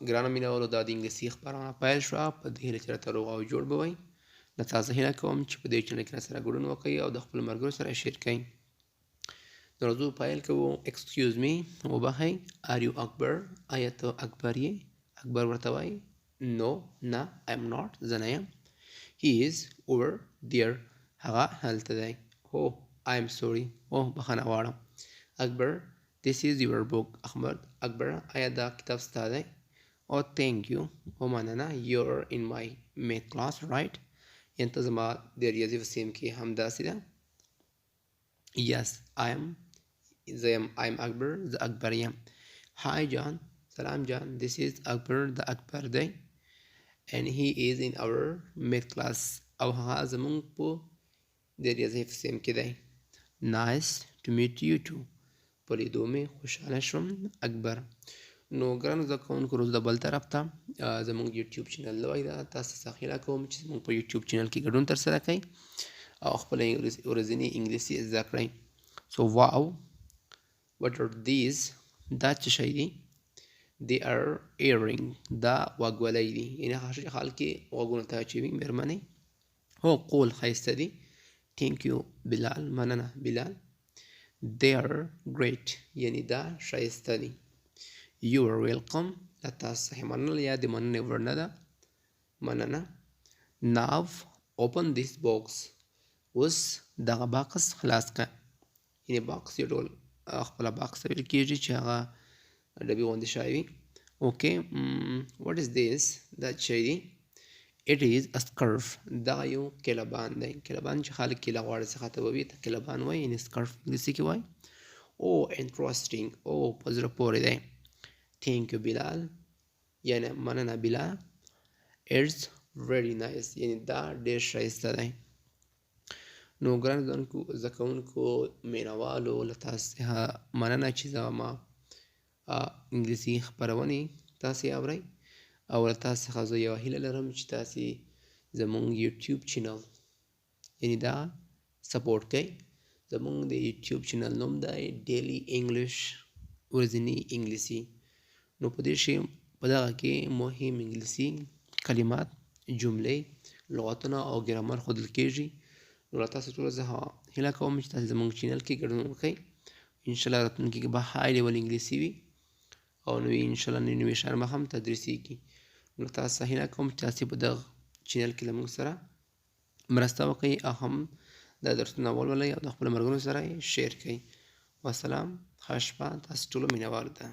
ګرانو مینهوالو دا د انګلیسي خپرونه پیل شوه په دې هیله چې راته روغ او جوړ به وئ. له تاسو هیله کوم چې په دې چینل کې راسره ګډون وکړئ او د خپلو ملګرو سره شیر کړئ. نو راځو پیل کوو. ایکسکیوز می، وبخئ. آر یو اکبر؟ آیا ته اکبر یې؟ اکبر ورته وایي نو، نه، آی ایم ناٹ، زه نه یم. هی از اوور دیر، هغه هلته دی. هو، آی ایم سوري، اوه بخښنه غواړم. اکبر this is your book. اکبر آیا دا کتاب ستا دی؟ Oh thank you، او مننه. you're in my math class right؟ یعنې ته زما د ریاضي په صنف کې همداسې ده. yes I am، زه یم اکبر، زه اکبر یم. hi John، سلام جان. this is اکبر، د اکبر دی. and he is in our math class، او هغه زمونږ په د ریاضي په صنف کې دی. nice to meet you too، په لیدو مې خوشحاله شوم اکبر. نو ګرانو زده کوونکو، روز د بل طرف ته زموږ یوټیوب چینل نوی ده. تاسو څخه هیله کوم چې زموږ په یوټیوب چینل کې ګډون ترسره کړئ او خپله ورځنۍ انګلیسي زده کړئ. سو واو، what are these؟ دا څه شی دی؟ they are earring، دا غوږوالۍ دي، یعنې هغه حال کې غوږونو ته اچوي مېرمنې. هو قول ښایسته دي. thank you بلال، مننه بلال. they are great، یعنې دا ښایسته دي. you are welcome، دا تاسو څخه مننه یا د مننې ورنه ده، مننه. now open this box، اوس دغه باکس خلاص کړه. یعنې باکس یو ډول خپله باکس ته ویل کېږي چې هغه ډبې غوندې شی وي. اوکې، what is this؟ دا څه شی دی؟ it is a scarf، دا یو کلبان دی. کلبان چې خلک کیله غواړي څخه ته به وي ته کلبان وایي، یعنې سکرف انګلیسي کې وایي. oh interesting، oh په زړه پورې دی. thank you بلال، یعنې مننه بلال. it's very nice، یعنې دا ډېر ښایسته دی. نو ګرانو زده کوونکو مینهوالو، له تاسو څخه مننه چې زما انګلیسي خپرونې تاسې اورئ، او له تاسو څخه زه یوه هیله لرم چې تاسې زموږ یوټیوب چینل یعنې دا سپورټ کوئ. زموږ د یوټیوب چینل نوم دی ډیلی انګلیش، ورځنی انګلیسي. نو په دې شی په دغه کې مهم انګلیسي کلمات، جملې، لغتونه او ګرامر ښودل کېږي. نو له تاسو ټولو څخه هیله کوم چې تاسې زموږ چینل کې ګډون وکړئ. انشاءالله راتلونکي کې به های لیول انګلیسي وي او نوې انشاءالله نوې شیان به هم تدریسیږي. نو تاسو څخه هیله کوم چې تاسې په دغه چینل کې له موږ سره مرسته وکړئ او هم دا درسونه ولولئ او د خپلو ملګرو سره یې شیر کړئ. والسلام، ښه شپه تاسو ټولو مینهوالو ته.